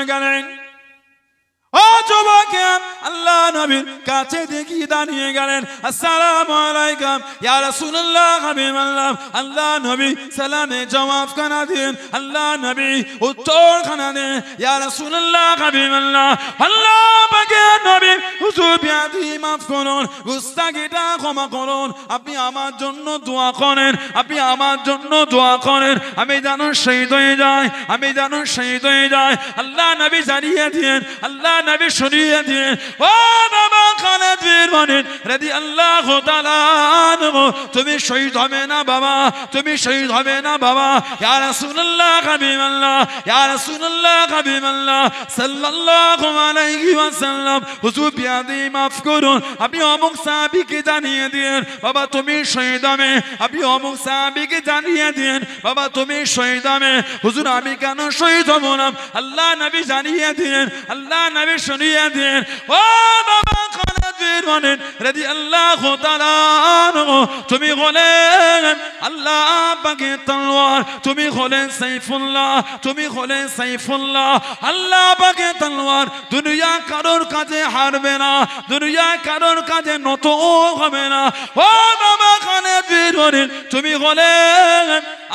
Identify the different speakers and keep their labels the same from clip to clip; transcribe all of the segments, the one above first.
Speaker 1: চলে গেলেন। ও যুবকেরা, আল্লাহ নবীর কাছে দেখি দাঁড়িয়ে গেলেন। আসসালামু আলাইকুম ইয়া রাসূলুল্লাহ হাবিবাল্লাহ। আল্লাহ নবী সালামে জবাব খানা দেন। আল্লাহ নবী উত্তর খানা দেন, ইয়া রাসূলুল্লাহ হাবিবাল্লাহ। আল্লাহ পাকের নবী, হুজুর বিয়াদি মাফ করুন, গুস্তাখিটা ক্ষমা করুন, আপনি আমার জন্য দোয়া করেন, আপনি আমার জন্য দোয়া করেন, আমি যেন শহীদ হয়ে যাই, আমি যেন শহীদ হয়ে যাই। আল্লাহ নবী জানিয়ে দিন, আল্লাহ নবী শুনিয়ে দিন। ও বাবা খালেদ বিন ওয়ালিদ রাদিয়াল্লাহু তাআলা আনহু, তুমি শহীদ হবে না বাবা, তুমি শহীদ হবে না বাবা। ইয়া রাসূলুল্লাহ হাবিবাল্লাহ, ইয়া রাসূলুল্লাহ হাবিবাল্লাহ সাল্লাল্লাহু আলাইহি ওয়াসাল্লাম, হুজুর বিয়াদি মাফ করুন, আপনি অমুক সাহাবীকে জানিয়ে দিন বাবা তুমি শহীদ হবে, আপনি অমুক সাহাবীকে জানিয়ে দিন বাবা তুমি শহীদ হবে। হুজুর আমি কেন শহীদ হব না? আল্লাহ নবী জানিয়ে দিন, আল্লাহ নবী শুনিয়ে দিন। ও বাবা খালেদ বিন ওয়ালিদ রাদিয়াল্লাহু তাআলা আনহু, তুমি হলেন আল্লাহ পাকের তলোয়ার, তুমি হলেন সাইফুল্লাহ, তুমি হলেন সাইফুল্লাহ। আল্লাহ পাকের তলোয়ার দুনিয়া কারোর কাছে হারবে না, দুনিয়া কারোর কাছে নত হবে না। ও বাবা খালেদ বিন ওয়ালিদ, তুমি হলেন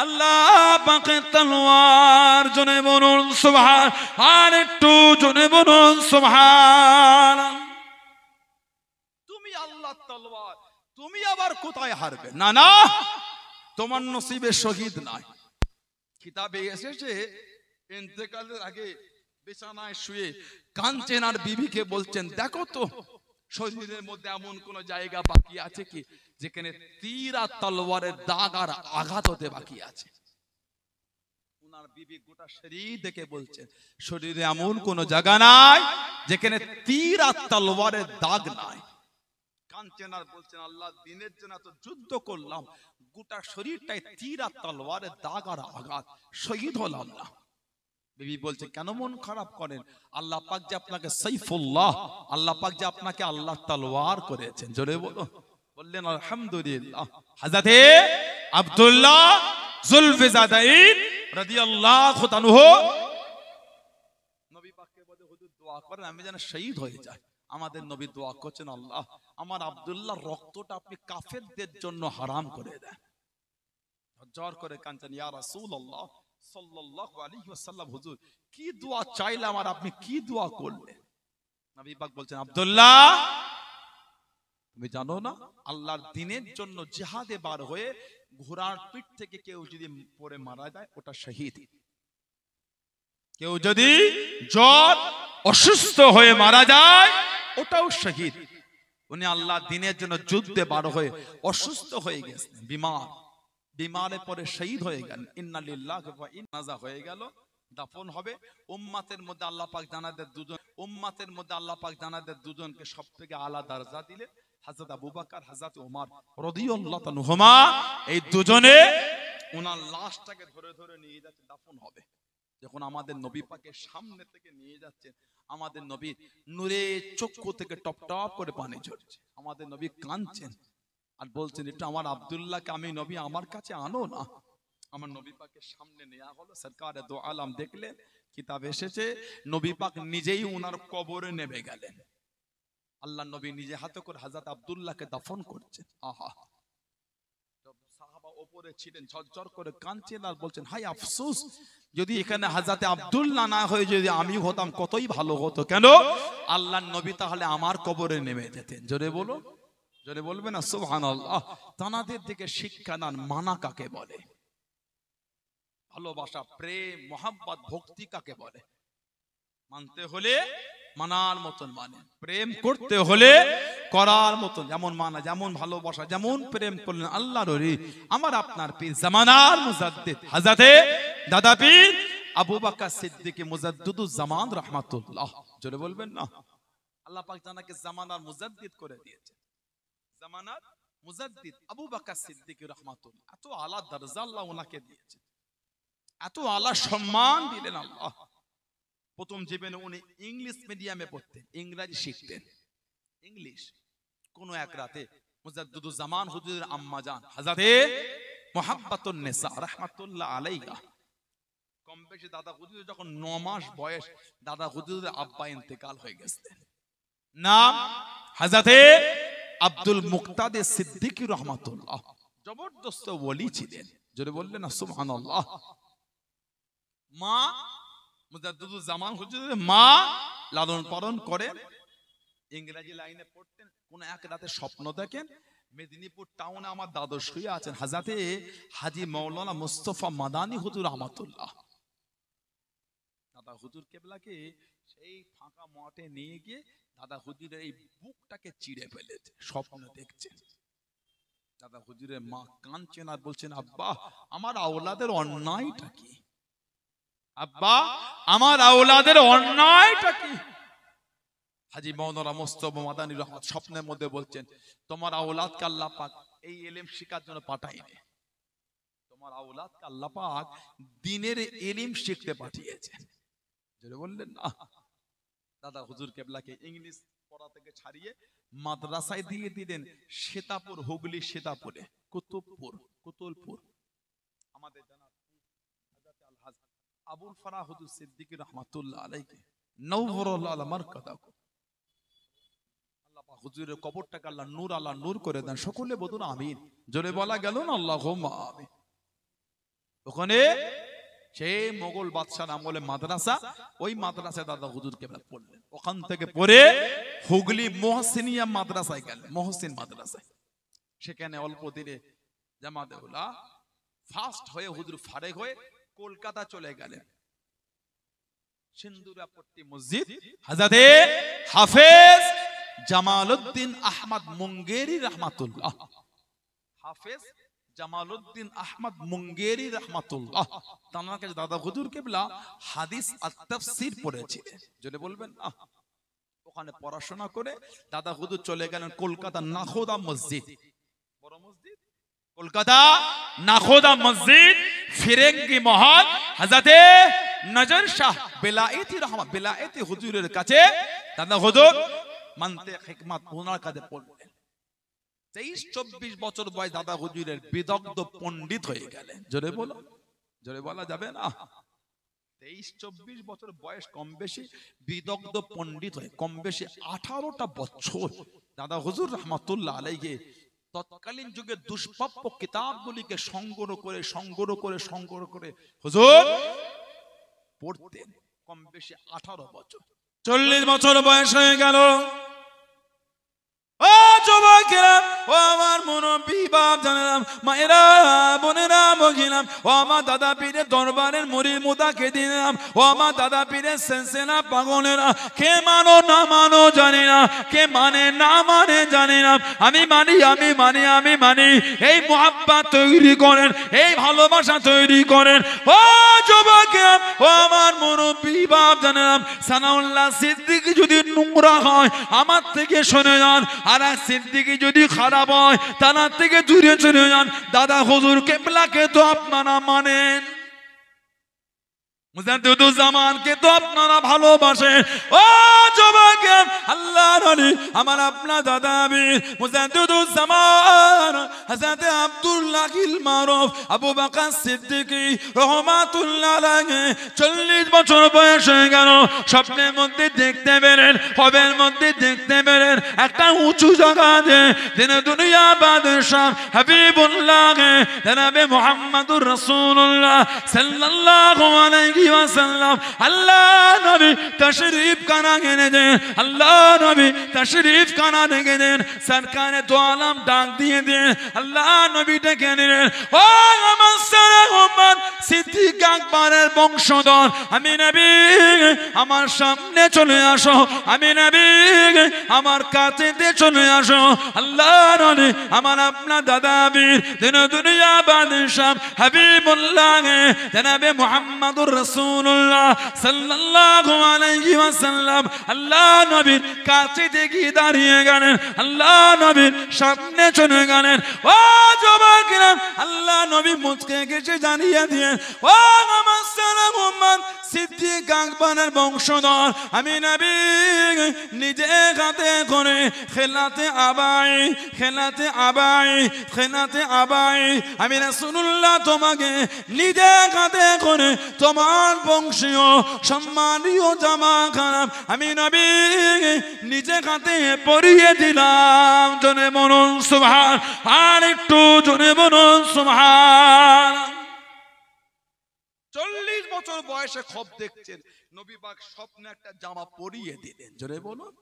Speaker 1: আল্লাহ পাকের তলোয়ার। জোরে বলুন সুবহান, আর একটু জোরে বলুন সুবহান। তুমি আল্লাহর তলোয়ার, তুমি আবার কোথায় হারবে? না না, তোমার নসিবে শহীদ নাই। কিতাবে এসেছে ইন্তেকালের আগে বিছানায় শুয়ে কাঁদছেন আর বিবিকে বলছেন, দেখো তো শরীরের মধ্যে এমন কোন জায়গা বাকি আছে কি যেখানে তীর আর তলোয়ারের দাগ আর আঘাত হতে বাকি আছে? ওনার বিবি গোটা শরীর দেখে বলছেন, শরীরে এমন কোন জায়গা নাই যেখানে তীর আর তলোয়ারের দাগ নাই। কাঁদছেন আর বলছেন, আল্লাহ দিনের জন্য তো যুদ্ধ করলাম, গোটা শরীরটাই তীর আর তলোয়ারের দাগ আর আঘাত, শহীদ হলাম না। বিবি বলছে, কেন মন খারাপ করেন? আল্লাহ পাক যে আপনাকে সাইফুল্লাহ, আল্লাহ পাক যে আপনাকে আল্লাহ তলোয়ার করেছেন। জোরে বলো। বললেন আলহামদুলিল্লাহ। হযরতে আব্দুল্লাহ যুলফিজাদাইন রাদিয়াল্লাহু তাআলা নবী পাককে বলে, হুজুর দোয়া করেন আমি যেন শহীদ হয়ে যাই। আমাদের নবী দোয়া করছেন, আল্লাহ আমার আব্দুল্লাহর রক্তটা আপনি কাফেরদের জন্য হারাম করে দেন। জ্বর করে কাঁদছেন, ইয়া রাসূলুল্লাহ সাল্লাল্লাহু আলাইহি ওয়াসাল্লাম, হুজুর কি দোয়া চাইলাম আর আপনি কি দোয়া করলেন? নবী পাক বলছেন, আব্দুল্লাহ তুমি জানো না আল্লাহর দ্বীনের জন্য জিহাদে বার হয়ে ঘোড়ার পিঠ থেকে কেউ যদি পড়ে মারা যায় ওটা শহীদ। কেউ যদি জ্বর অসুস্থ হয়ে মারা যায় ওটাও শহীদ। উনি আল্লাহর দ্বীনের জন্য যুদ্ধে বার হয়ে অসুস্থ হয়ে গেছেন, বিমার, বিমারে পরে শহীদ হয়ে গেলেন। ইন্না লিল্লাহি ওয়া ইন্না ইলাইহি হয়ে গেল, দাফন হবে। উম্মতের মধ্যে আল্লাহ পাক জানাদের দুজন, উম্মতের মধ্যে আল্লাহ পাক জানাদের দুজনকে সবথেকে আলা দরজা দিলেন, হযরত আবু বকর, হযরত ওমর রাদিয়াল্লাহু তাআলা। এই দুজনে ওনার লাশটাকে ধরে ধরে নিয়ে যাচ্ছে, দাফন হবে। যখন আমাদের নবী পাকের সামনে থেকে নিয়ে যাচ্ছে, আমাদের নবীর নূরে চক্ষু থেকে টপ টপ করে পানি ঝরছে। আমাদের নবী কাঁদছেন আর বলছেন, একটু আমার আব্দুল্লাহকে আমি নবী আমার কাছে আনো না। আমার নবী পাকের সামনে নেওয়া হলো। সরকারে দো আলম দেখলেন, কিতাব এসেছে নবী পাক নিজেই ওনার কবরে নেমে গেলেন। আল্লাহ নবী নিজে হাতে করে হযরত আব্দুল্লাহকে দাফন করছেন। আহা, সাহাবা উপরে ছিলেন, ঝরঝর করে কাঁদছেন আর বলছেন, হাই আফসোস, যদি এখানে হযরত আব্দুল্লাহ না হয়ে যদি আমি হতাম কতই ভালো হতো। কেন? আল্লাহর নবী তাহলে আমার কবরে নেমে যেতেন। জোরে বলো, জোরে বলবে না সুবহানাল্লাহ। তানাদের দিকে শিক্ষা দান, মানা কাকে বলে, ভালোবাসা, প্রেম, মোহাব্বত, ভক্তি কাকে বলে। মানতে হলে মানার মতন মানে, প্রেম করতে হলে করার মতন। যেমন মানা, যেমন ভালোবাসা, যেমন প্রেম করলেন আল্লাহর ওলি আমার আপনার পীর জামানার মুজাদ্দিদ হযরতে দাদা পীর আবু বকর সিদ্দিক মুজাদ্দিদুজ জামান রাহমাতুল্লাহ। জোরে বলবেন না। আল্লাহ পাক জানাকে জামানার মুজাদ্দিদ করে দিয়েছেন। জামানার মুজাদ্দিদ আবু বকর সিদ্দিক রাহমাতুল্লাহ, এত আলা দরজা আল্লাহ ওনাকে দিয়েছেন, এত আলা সম্মান দিলেন আল্লাহ। প্রথম জীবনে উনি ইংলিশ মিডিয়ামে পড়তেন, ইংরেজি শিখতেন। ইংলিশ কোন এক রাতে মুজাদ্দিদুজ জামান হুজুরের আম্মা জান হযরতে মুহাব্বাতুন নিসা রাহমাতুল্লাহ আলাইহা কম বেশি দাদা হুজুর যখন 9 মাস বয়স দাদা হুজুরের আব্বা ইন্তেকাল হয়ে গেছেন। নাম হযরতে আব্দুল মুক্তাদির সিদ্দিকী রহমাতুল্লাহ, জবরদস্ত ওলি ছিলেন। জোরে বললেন না সুবহানাল্লাহ। মা মুজাদ্দিদুল জামান হুজুরের মা লালন পালন করেন, ইংরেজি লাইনে পড়তেন। কোন এক রাতে স্বপ্ন দেখেন মেদিনীপুর টাউনে আমার দাদু শুয়ে আছেন, হযরতে হাজী মাওলানা মুস্তাফা মাদানী হুজুর রহমাতুল্লাহ। দাদা হুজুর কেবলাকে সেই ফাঁকা মাঠে নিয়ে গিয়ে দাদা হুজুরের এই বুকটাকে চিড়ে ফেলেছে, স্বপ্ন দেখছেন। দাদা হুজুরের মা কাঁদছেন আর বলছেন, আব্বা আমার আওলাদের অন্যায়টা কি? আব্বা আমার আওলাদের অন্যায়টা কি? হাজী মাওলানা মুস্তাফা মাদানী রহমত স্বপ্নের মধ্যে বলছেন, তোমার আওলাদকে আল্লাহ পাক এই ইলম শিখার জন্য পাঠায়নি, তোমার আওলাদকে আল্লাহ পাক দ্বীনের ইলম শিখতে পাঠিয়েছেন। যেটা বললেন না। দাদা হুজুর কেবলাকে ইংলিশ পড়া থেকে ছাড়িয়ে মাদ্রাসায় দিয়ে দিলেন সীতাপুর, হুগলি সীতাপুরে, কুতুলপুর। আমাদের জানা হযরত আল-হাজ আবুল ফারাহ হুজুর সিদ্দিকী রহমাতুল্লাহ আলাইহি নওয়ারাল্লাহু মারকাদাহু, আল্লাহ পাক হুজুরের কবরটাকে আল্লাহ নূর করে দেন। সকলে বলুন আমিন। জোরে বলা গেল না আল্লাহুম্মা আমিন। ওখানে সেই মোগল বাদশার আমলে মাদ্রাসা, ওই মাদ্রাসায় দাদা হুজুর কেবলা পড়লেন। ওখান থেকে পড়ে হুগলি মহসিনিয়া মাদ্রাসায় গেলেন, মহসিন মাদ্রাসায়। সেখানে অল্প দিনে জামাতে উলামা ফাস্ট হয়ে হুজুর ফারেগ হয়ে কলকাতা চলে গেলেন। সিন্দুরাপট্টি মসজিদ হযরতে হাফেজ জামালউদ্দিন আহমদ মুঙ্গেরি রহমাতুল্লাহ, হাফেজ জামালউদ্দিন আহমদ মুঙ্গেরি রহমাতুল্লাহ, তার কাছে দাদা হুজুর কেবলা হাদিস আর তাফসীর পড়েছিলেন। যদি বলবেন না, ওখানে পড়াশোনা করে দাদা হুজুর চলে গেলেন কলকাতা নাখোদা মসজিদ, বড় মসজিদ কলকাতা নাখোদা মসজিদ, ফিরেঙ্গি মহল, হযরতে নজর শাহ বেলায়েতি রহমত বেলায়েতি হুজুরের কাছে দাদা হুজুর মানতিক হিকমত ওনার কাছে পড়লেন। 23-24 বছর বয়স দাদা হুজুরের বিদগ্ধ পণ্ডিত হয়ে গেলেন। জোরে বলা যাবে না। 23-24 বছর বয়স, কম বেশি বিদগ্ধ পণ্ডিত হয়ে কম বেশি 18টা বছর দাদা হুজুর রহমাতুল্লাহ আলাইহি তৎকালীন যুগে দুষ্প্রাপ্য কিতাবগুলিকে সংগ্রহ করে হুজুর পড়তেন। কম বেশি 18 বছর। 40 বছর বয়স হয়ে গেল। ও যুবকেরা, ও আমার মুরব্বি বাপ জানেরাম, মায়েরা, বোনেরা, মহিলাম, ও আমার দাদা পীরের দরবারের মুরিদ মুতাকিদিনেরা, ও আমার দাদা পীরের সিলসিলা পাগলেরা, কে মানো না মানো জানি না, কে মানে না মানে জানি না, আমি মানি। এই মুহাব্বত তৈরি করেন, এই ভালোবাসা তৈরি করেন। ও যুবকেরা, ও আমার মুরব্বি বাপ জানেরাম, সানাউল্লাহ সিদ্দিকী যদি নোংরা হয় আমার থেকে শুনে যান, আর সিদ্দিকী যদি খারাপ হয় তার থেকে দূরে চলে যান। দাদা হুজুর কেবলাকে তো আপনারা মানেন, মুজাদ্দিদুল জামানকে তো আপনারা ভালোবাসেন। ও যুবক, আল্লাহর ওলি আমার আপনার দাদা আমির মুজাদ্দিদুল জামান হযরত আব্দুল্লাহিল মারুফ আবু বকর সিদ্দিকী রহমাতুল্লাহ আলাইহি 40 বছর বয়স হয়ে গেল। স্বপ্নের মধ্যে দেখতে পেলেন, হবের মধ্যে দেখতে পেলেন একটা উঁচু জায়গাতে যিনি দুনিয়া বাদশাহ হাবিবুল্লাহ জনাবে মুহাম্মদুর রাসূলুল্লাহ সাল্লাল্লাহু আলাইহি ওয়াসাল্লাম আল্লাহ নবী তশরীফ কানা গেনে দেন, আল্লাহ নবী তশরীফ কানা গেনে দেন। সরকারে দো আলম ডাক দিয়ে দেন, আল্লাহ নবী ডেকে নিলেন, ও আমার সারা উম্মত সিদ্দিক আকবরের বংশধর, আমি নবী আমার সামনে চলে আসো, আমি নবী আমার কাছে চলে আসো। আল্লাহ নবী আমার আপনার দাদা আমির যিনি দুনিয়া বাদশাহ হাবিবুল্লাহ জনাবে মুহাম্মদুর রাসূলুল্লাহ সাল্লাল্লাহু আলাইহি ওয়াসাল্লাম আল্লাহ নবীর কাছে গিয়ে দাঁড়িয়ে গেলেন, আল্লাহ নবীর সামনে চলে গেলেন। ও যুবকেরা, আল্লাহ নবী মুচকে গেছে জানিয়ে দিয়ে, ও আমার সারা উম্মত সিদ্দিক আকবরের বংশধর আমি নবী নিজে হাতে করে খেলাতে আবাই আমি রাসূলুল্লাহ তোমাকে নিজে হাতে করে তোমার বংশীয় সম্মানীয় জামা খারাপ আমি নবী নিজে হাতে পরিয়ে দিলাম। জোরে বলুন সুবহান, আর একটু জোরে বলুন সুবহান। 40 বছর বয়সে খব দেখছেন, নবী পাক স্বপ্নে একটা জামা পরিয়ে দিলেন। জোরে বলুন।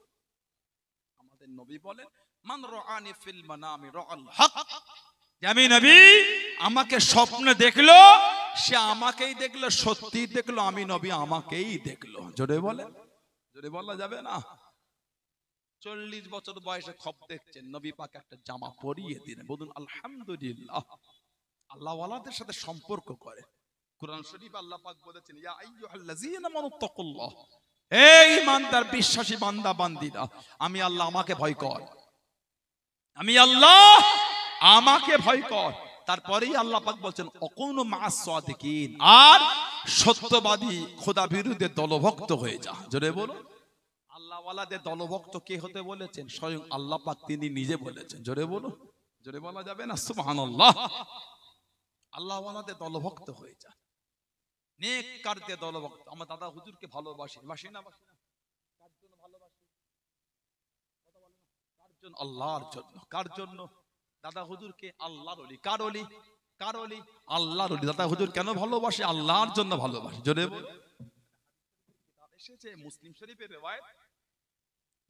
Speaker 1: আমাদের নবী বলেন মান রাআনি ফিল মানামি রাআল হক, আমি নবী আমাকে স্বপ্নে দেখলো, সে আমাকেই দেখলো, সত্যি দেখলো, আমি নবী আমাকেই দেখলো। জোরে বলেন, জোরে বলা যাবে না। 40 বছর বয়সে খব দেখছেন, নবী পাক একটা জামা পরিয়ে দিলেন। বলুন আলহামদুলিল্লাহ। আল্লাহ ওয়ালাদের সাথে সম্পর্ক করে। কুরআন শরীফ আল্লাহ পাক বলেছেন ইয়া আইয়ুহাল্লাযীনা আমানুত্তাকুল্লাহ, এই ইমানদার বিশ্বাসী বান্দা বান্দীরা আমি আল্লাহ আমাকে ভয় কর, আমি আল্লাহ আমাকে ভয় কর। তারপরেই আল্লাহ পাক বলছেন অকুনু মা'আস সাদিকিন, আর সত্যবাদী খোদা বিরুদ্ধে দলভক্ত হয়ে যা। জোরে বলো। আল্লাহ ওয়ালাদের দলভক্ত কে হতে বলেছেন? স্বয়ং আল্লাহ পাক তিনি নিজে বলেছেন। জোরে বলো, জোরে বলা যাবে না সুবহানাল্লাহ। আল্লাহ ওয়ালাদের দলভক্ত হয়ে যা, নেককারদের দলভক্ত। আমার দাদা হুজুরকে ভালোবাসি, বাসি না বাসি না? কার জন্য ভালোবাসি? কথা বলেন না। কার জন্য? আল্লাহর জন্য। কার জন্য? দাদা হুজুরকে আল্লাহর ওলি। কার ওলি? কার ওলি? আল্লাহর ওলি। দাদা হুজুর কেন ভালোবাসে? আল্লাহর জন্য ভালোবাসে। জোরে বল। এসেছে মুসলিম শরীফের riwayat,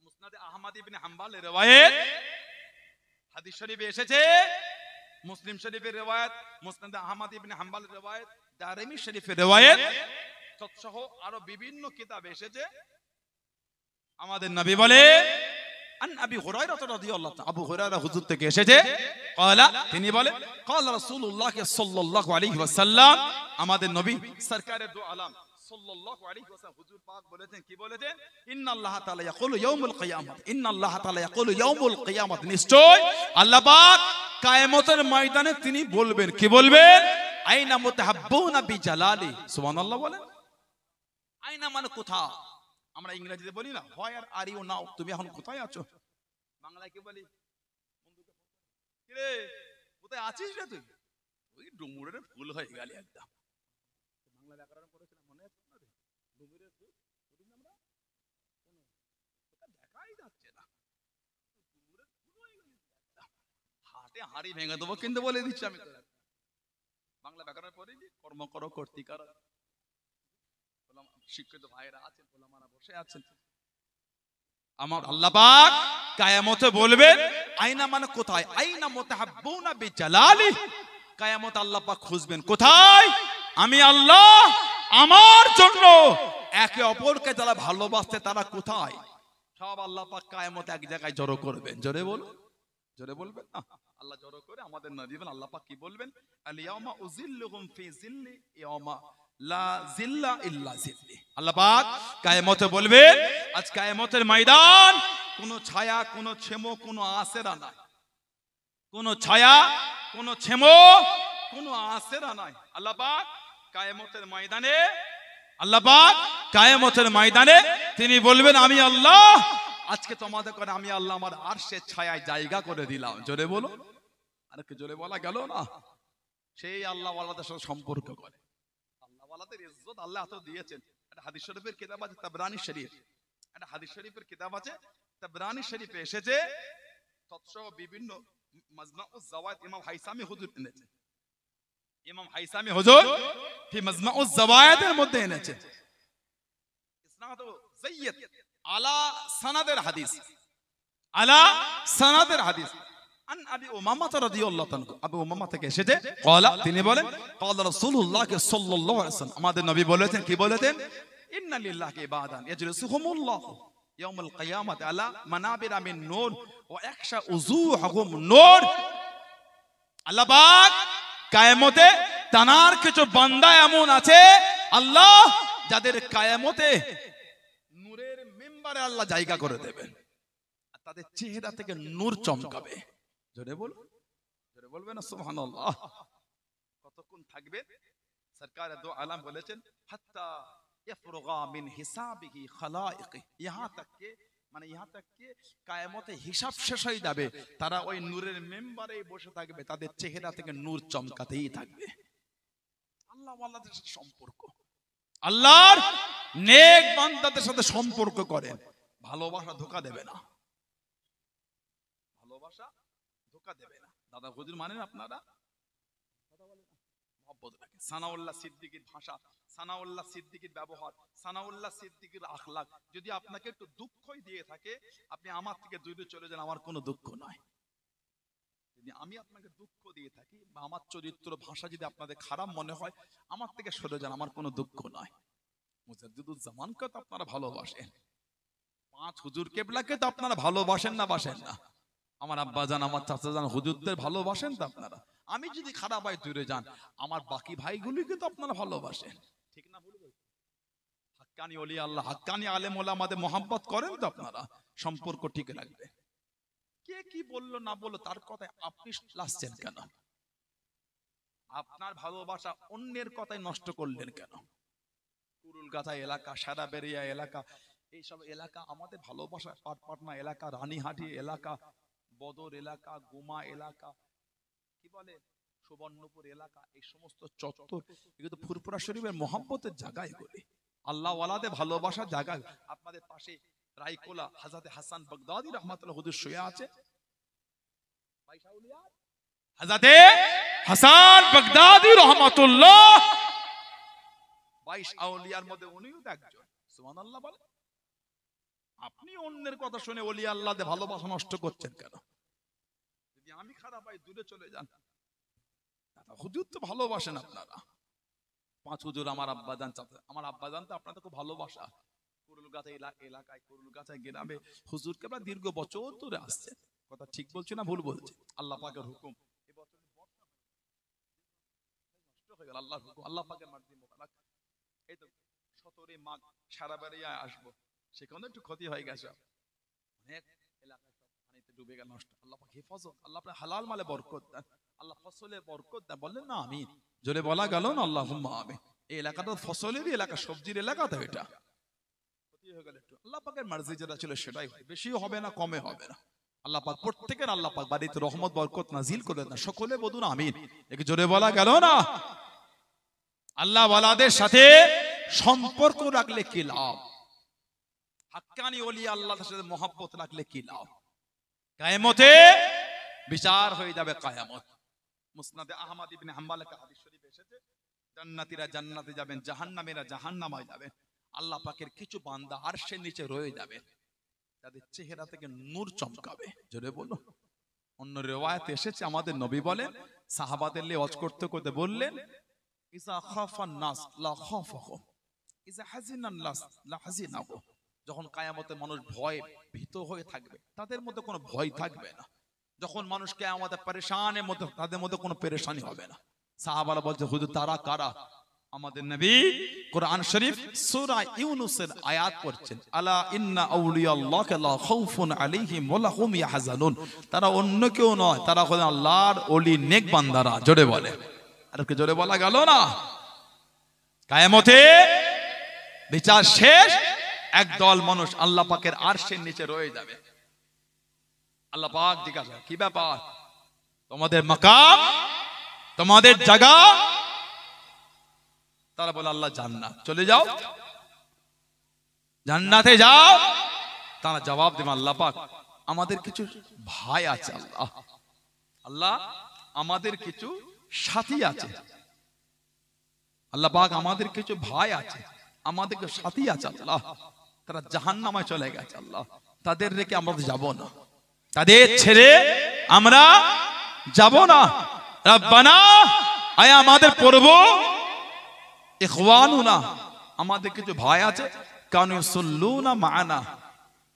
Speaker 1: মুসনাদে আহমদ ইবনে হাম্বলের riwayat, হাদিস শরীফে এসেছে মুসলিম শরীফের riwayat, মুসনাদে আহমদ ইবনে হাম্বলের riwayat, দারমি শরীফের riwayat, তৎসহ আরো বিভিন্ন কিতাবে এসেছে। আমাদের নবী বলে আন আবি হুরায়রা রাদিয়াল্লাহু তাআলা, আবু হুরায়রা হুজুর থেকে এসেছে, ক্বালা তিনি বলে ক্বালা রাসূলুল্লাহ সাল্লাল্লাহু আলাইহি ওয়াসাল্লাম, আমাদের নবী সরকারে দু আলম সাল্লাল্লাহু আলাইহি ওয়াসাল্লাম হুজুর পাক বলেছেন, কি বলেছেন? ইন্নাল্লাহ তাআলা ইয়াকুলু ইয়াউমুল কিয়ামাত, ইন্নাল্লাহ তাআলা ইয়াকুলু ইয়াউমুল কিয়ামাত, নিশ্চয় আল্লাহ পাক কিয়ামতের ময়দানে তিনি বলবেন। কি বলবেন? আইনা মুতাহাব্বুনা বিজালালি। সুবহানাল্লাহ বলেন। আইনা মানে কোথাও, আমরা ইংরেজিতে বলি না হোয়ার আর ইউ নাও, তুমি এখন কোথায় আছো? বাংলায় কি বলি? বন্ধুকে কি রে কোথায় আছিস রে তুই? ওই ডুমুরের ফুল হয়ে গেল একদম। বাংলা ব্যাকরণ পড়েছিলাম, মনে আছে আপনাদের? ডুমুরের ফুল পড়ি না আমরা? ওটা দেখাই যাচ্ছে না। ডুমুরের ফুল হয়ে গেল একদম। হাতে হাড়ি ভেঙে দেবো কিন্তু বলে দিচ্ছি আমি তো। বাংলা ব্যাকরণ পড়িনি, কর্ম করো কর্তি করো। শিক্ষিত ভাইরা আছেন, ওলামারা বসে আছেন। আমার আল্লাহ পাক কিয়ামতে বলবেন, আইনা মানে কোথায়? আইনা মুতাহাব্বুনা বিজালালি, কিয়ামত আল্লাহ পাক খুঁজবেন কোথায়? আমি আল্লাহ আমার জন্য একে অপরকে যারা ভালোবাসতে তারা কোথায়? সব আল্লাহ পাক কিয়ামতে এক জায়গায় জড়ো করবেন। জোরে বলুন, জোরে বলবেন না। আল্লাহ জড়ো করে আমাদের নবী বলেন, আল্লাহ পাক কি বলবেন? আল ইয়াউমা উযিল্লুহুম ফি যিল্লি ইয়াউমা লা জিল্লা ইল্লা জিল্লি। আল্লাহ পাক কিয়ামতে বলবেন, আজ কিয়ামতের ময়দান কোনো ছায়া, কোনো ছেমো, কোনো আশেরা নাই। কোনো ছায়া, কোনো ছেমো, কোনো আশেরা নাই। আল্লাহ পাক কিয়ামতের ময়দানে, আল্লাহ পাক কিয়ামতের ময়দানে তিনি বলবেন, আমি আল্লাহ আজকে তোমাদের করে আমি আল্লাহ আমার আরশের ছায়ায় জায়গা করে দিলাম। জোরে বলো। আর কি জোরে বলা গেল না? সেই আল্লাহ ওয়ালাদের সাথে সম্পর্ক করে। আল্লাহ ওয়ালাদের ইজ্জত আল্লাহ এত দিয়েছেন। একটা হাদিস শরীফের কিতাব আছে তাবরানী শরীফ, একটা হাদিস শরীফের কিতাব আছে তাবরানী শরীফে এসেছে, তৎসহ বিভিন্ন মাজমাউজ জাওয়ায়েদ ইমাম হাইসামি হুজুর এনেছেন। ইমাম হাইসামি হুজুর ফি মাজমাউজ জাওয়ায়েদের মধ্যে এনেছেন। ইসনাদু যায়্যিদ আলা সানাদের হাদিস, আলা সানাদের হাদিস। আন আবি উমামা রাদিয়াল্লাহু তাআলা, আবু উমামা থেকে এসেছে, ক্বালা তিনি বলেন ক্বালা রাসূলুল্লাহ সাল্লাল্লাহু আলাইহি ওয়াসাল্লাম, আমাদের নবী বলেছেন, কি বলেছেন? ইন্না লিল্লাহি ইবাদান ইয়াজলিসুহুমুল্লাহু ইয়াউমুল কিয়ামাতি আলা মানাবিরা মিন নূর ওয়া ইয়াখশা উযুহুহুম নূর। আল্লাহ পাক কিয়ামতে তানার কিছু বান্দা এমন আছে আল্লাহ যাদের কিয়ামতে নূরের মিম্বারে আল্লাহ জায়গা করে দেবেন, আর তাদের চেহারা থেকে নূর চমকাবে। জোরে বলো, জোরে বলবে না সুবহানাল্লাহ। কতক্ষণ থাকবে? সরকার দু আলম বলেছেন হাত্তা ইফরগা মিন হিসাবিহি খালাইকি, यहाँ तक के মানে यहाँ तक के কিয়ামতে হিসাব শেষ হয়ে যাবে, তারা ওই নূরের মেম্বারেই বসে থাকবে, তাদের চেহারা থেকে নূর চমকাতেই থাকবে। আল্লাহ ওয়ালাদের সাথে সম্পর্ক, আল্লাহর নেক বান্দাদের সাথে সম্পর্ক করেন। ভালোবাসা ধোঁকা দেবে না, ভালোবাসা ধোঁকা দেবে না। দাদা হুজুর মানেন আপনারা? সানাউল্লাহ সিদ্দিকীর ভাষা, সানাউল্লাহ সিদ্দিকীর ব্যবহার, সানাউল্লাহ সিদ্দিকীর আখলাক যদি আপনাকে একটু দুঃখই দিয়ে থাকে, আপনি আমার থেকে দূরে চলে যান, আমার কোনো দুঃখ নাই। যদি আমি আপনাকে দুঃখ দিয়ে থাকি বা আমার চরিত্র ভাষা যদি আপনাদের খারাপ মনে হয়, আমার থেকে সরে যান, আমার কোনো দুঃখ নাই। মুজাদ্দিদুজ্জামানকে তো আপনারা ভালোবাসেন, পাঁচ হুজুর কেবলাকে তো আপনারা ভালোবাসেন না বাসেন না? আমার আব্বাজান, আমার চাচাজান হুজুরদের ভালোবাসেন তো আপনারা? আমি যদি খারাপ হয় দূরে যান, আমার বাকি ভাইগুলিকে তো আপনারা ভালোবাসেন, ঠিক না? ভুল বলছি? হাক্কানি ওলি আল্লাহ, হাক্কানি আলেম ওলামাদের মহব্বত করেন তো আপনারা? সম্পর্ক ঠিক রাখবে। কে কি বললো না বললো তার কথায় আপনি লাসছেন কেন? আপনার ভালোবাসা অন্যের কথায় নষ্ট করলেন কেন? কুরুলগাছা এলাকা, সারাবেরিয়া এলাকা, এইসব এলাকা আমাদের ভালোবাসা, পাটপাটনা এলাকা, রানীহাটি এলাকা, বদর এলাকা, গোমা এলাকা, কি বলে সুবর্ণপুর এলাকা, এই সমস্ত চত্বর এগুলো তো ফুরফুরা শরীফের মহব্বতের জায়গা, এগুলি আল্লাহ ওয়ালাদের ভালোবাসার জায়গা। আপনাদের পাশে রাইকোলা হযরত হাসান বাগদাদী রাহমাতুল্লাহ হুজুর শুয়ে আছে। হযরত হাসান বাগদাদী রাহমাতুল্লাহ 22 আউলিয়ার মধ্যে উনিও একজন। সুবহানাল্লাহ বলে। আপনি অন্যের কথা শুনে ওলি আল্লাহদের ভালোবাসা নষ্ট করছেন কেন? যদি আমি খারাপ হয় দূরে চলে যান। হুজুর তো ভালোবাসেন আপনারা, পাঁচ হুজুর, আমার আব্বাজান, আমার আব্বাজান তো আপনাদের খুব ভালোবাসা। কুরুলগাছা এলাকায়, কুরুলগাছা গ্রামে হুজুরকে আমরা দীর্ঘ বছর ধরে আসছে। কথা ঠিক বলছি না ভুল বলছি? আল্লাহ পাকের হুকুম এবছর নষ্ট হয়ে গেল, আল্লাহর হুকুম, আল্লাহ পাকের মার্জি মোবারক। এই তো 17 মাঘ সারাবাড়িয়ায় আসবো, সেখানে একটু ক্ষতি হয়ে গেছে, অনেক এলাকা সব পানিতে ডুবে গেল, নষ্ট। আল্লাহ পাক হেফাজত, আল্লাহ আপনার হালাল মালে বরকত দেন, আল্লাহ ফসলে বরকত দেন। বললেন না আমিন? জোরে বলা গেল না আল্লাহুম্মা আমিন? এই এলাকাটা ফসলেরই এলাকা, সবজির এলাকা তো, এটা ক্ষতি হয়ে গেল একটু। আল্লাহ পাকের মার্জি যেটা ছিল সেটাই হয়, বেশিও হবে না কমে হবে না। আল্লাহ পাক প্রত্যেকের, আল্লাহ পাক বাড়িতে রহমত বরকত নাজিল করে দেন। সকলে বলুন আমিন। একে জোরে বলা গেল না? আল্লাহ ওয়ালাদের সাথে সম্পর্ক রাখলে কি লাভ? হাক্কানি ওলি আল্লাহর সাথে মহব্বত রাখলে কি লাভ? কিয়ামতে বিচার হয়ে যাবে কিয়ামত। মুসনাদে আহমদ ইবনে হাম্বল একটা হাদিস শরীফ এসেছে, জান্নাতীরা জান্নাতে যাবেন, জাহান্নামীরা জাহান্নামে যাবেন। আল্লাহ পাকের কিছু বান্দা আরশের নিচে রয়ে যাবে, তাদের চেহারা থেকে নূর চমকাবে। জোরে বলো। অন্য রিওয়ায়াতে এসেছে, আমাদের নবী বলেন, সাহাবাদের লিয়ে ওয়াজ করতে করতে বললেন, ইজা খাফান নাস লা খাফাহু, ইজা হাজিনান নাস লা হাজিনাহু। যখন কিয়ামতে মানুষ ভয় ভীত হয়ে থাকবে, তাদের মধ্যে কোনো ভয় থাকবে না। যখন মানুষ কিয়ামতে পেরেশানের মধ্যে, তাদের মধ্যে কোনো পেরেশানি হবে না। সাহাবারা বলছে, হুজুর তারা কারা? আমাদের নবী কোরআন শরীফ সূরা ইউনূসের আয়াত পড়ছেন, আলা ইন্না আউলিয়াল্লাহি লা খাউফুন আলাইহিম ওয়া লা হুম ইয়াহজানুন। তারা অন্য কেউ নয়, তারা হলেন আল্লাহর ওলি নেক বান্দারা। জোরে বলে, আর কি জোরে বলা গেল না? কিয়ামতে বিচার শেষ, একদল মানুষ আল্লাহ পাকের আরশের নিচে রয়ে যাবে। আল্লাহ পাক জিজ্ঞাসা, কি ব্যাপার? তোমাদের মাকাম, তোমাদের জায়গা? তারা বলে, আল্লাহ জান্নাত। চলে যাও, জান্নাতে যাও। তারা জবাব দেবে, আল্লাহ পাক আমাদের কিছু ভাই আছে, আল্লাহ আল্লাহ আমাদের কিছু সাথী আছে, আল্লাহ পাক আমাদের কিছু ভাই আছে, আমাদের কিছু সাথী আছে, আল্লাহ তারা জাহান্নামে চলে গেছে, আল্লাহ তাদের রেখে আমরা যাব না, তাদের ছেড়ে আমরা যাব না। রব্বানা, আয় আমাদের পূর্ব ইখওয়ানুনা, আমাদের কিছু ভাই আছে, কানু ইয়াসুল্লুনা মা'ানা,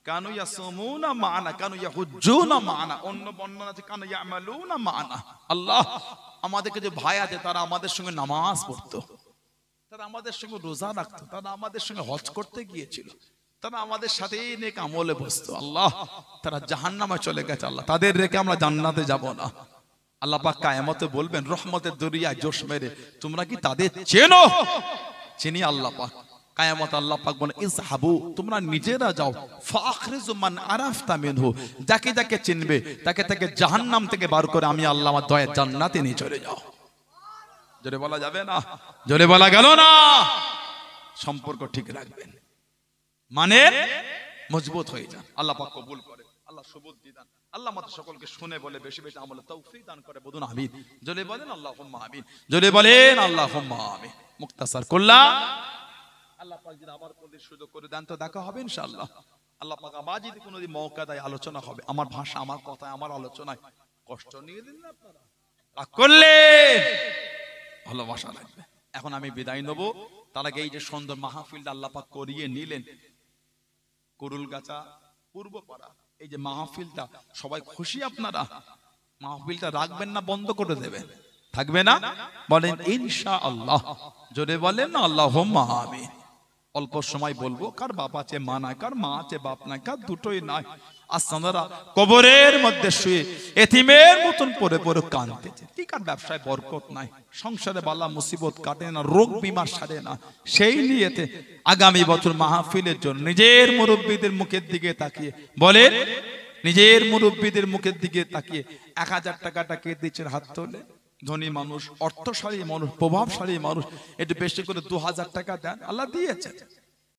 Speaker 1: কানু ইয়াসুমুনা মা'ানা, কানু ইয়াহুজ্জুনা মা'ানা, অন্য বর্ণনা আছে কানু ইয়ামালুনা মা'ানা। আল্লাহ আমাদের কিছু ভাই আছে, তারা আমাদের সঙ্গে নামাজ পড়তো, তারা আমাদের সঙ্গে রোজা রাখতো, তারা আমাদের সঙ্গে হজ করতে গিয়েছিল, তারা আমাদের সাথেই নেক আমলে বসতো। আল্লাহ তারা জাহান্নামে চলে গেছে, আল্লাহ তাদের রেখে আমরা জান্নাতে যাব না। আল্লাহ পাক কিয়ামতে বলবেন, রহমতের দরিয়ায় জোশ মেরে, তোমরা কি তাদের চেনো? চিনি আল্লাহ পাক। কিয়ামত আল্লাহ পাক বলেন ইযহাবু, তোমরা নিজেরা যাও, ফাখরিজু মান আরাফতা মিনহু, যাকে যাকে চিনবে তাকে তাকে জাহান্নাম থেকে বার করে আমি আল্লাহ আমার দয়ার জান্নাতে নিয়ে চলে যাও। জোরে বলা যাবে না? জোরে বলা গেল না? সম্পর্ক ঠিক রাখবেন, মানে মজবুত হয়ে যান। আল্লাহ পাক কবুল করে, আল্লাহ সুবুদ্ধি দান, আল্লাহ আমাদের সকলকে শুনে বলে বেশি বেশি আমলে তৌফিক দান করে। বলুন আমিন। জোরে বলেন আল্লাহুম্মা আমিন। জোরে বলেন আল্লাহুম্মা আমিন। মুক্তাসার করলাম। আল্লাহ পাক যদি আবার কোনদিন সুযোগ করে দেন তো দেখা হবে ইনশাআল্লাহ। আল্লাহ পাক আবার যদি কোনদিন মওকা দেয় আলোচনা হবে। আমার ভাষা, আমার কথা, আমার আলোচনায় কষ্ট নিয়ে দিন না আপনারা, রাগ করলে ভালোবাসা লাগবে। এখন আমি বিদায় নেব, তার আগে এই যে সুন্দর মাহফিলটা আল্লাহ পাক করিয়ে নিলেন কুরুলগাছা পূর্বপাড়া, এই যে মাহফিলটা সবাই খুশি আপনারা? মাহফিলটা রাখবেন না বন্ধ করে দেবেন? থাকবে না? বলেন ইনশাআল্লাহ। জোরে বলেন আল্লাহুম্মা আমিন। অল্প সময় বলবো, কার বাপ আছে মা নাই, কার মা আছে বাপ নাই, কার দুটোই নাই, আপনারা কবরের মধ্যে শুয়ে এতিমের মতন পড়ে পড়ে কাঁদতেছে। কি কার ব্যবসায় বরকত নাই, সংসারে বালা মুসিবত কাটে না, রোগ বিমার সারে না, সেই নিয়েতে আগামী বছর মাহফিলের জন্য নিজের মুরব্বীদের মুখের দিকে তাকিয়ে বলে, নিজের মুরব্বীদের মুখের দিকে তাকিয়ে 1000 টাকাটা কে দিচ্ছেন? হাত তোলে। ধনী মানুষ, অর্থশালী মানুষ, প্রভাবশালী মানুষ, একটু বেশি করে 2000 টাকা দেন, আল্লাহ দিয়েছে।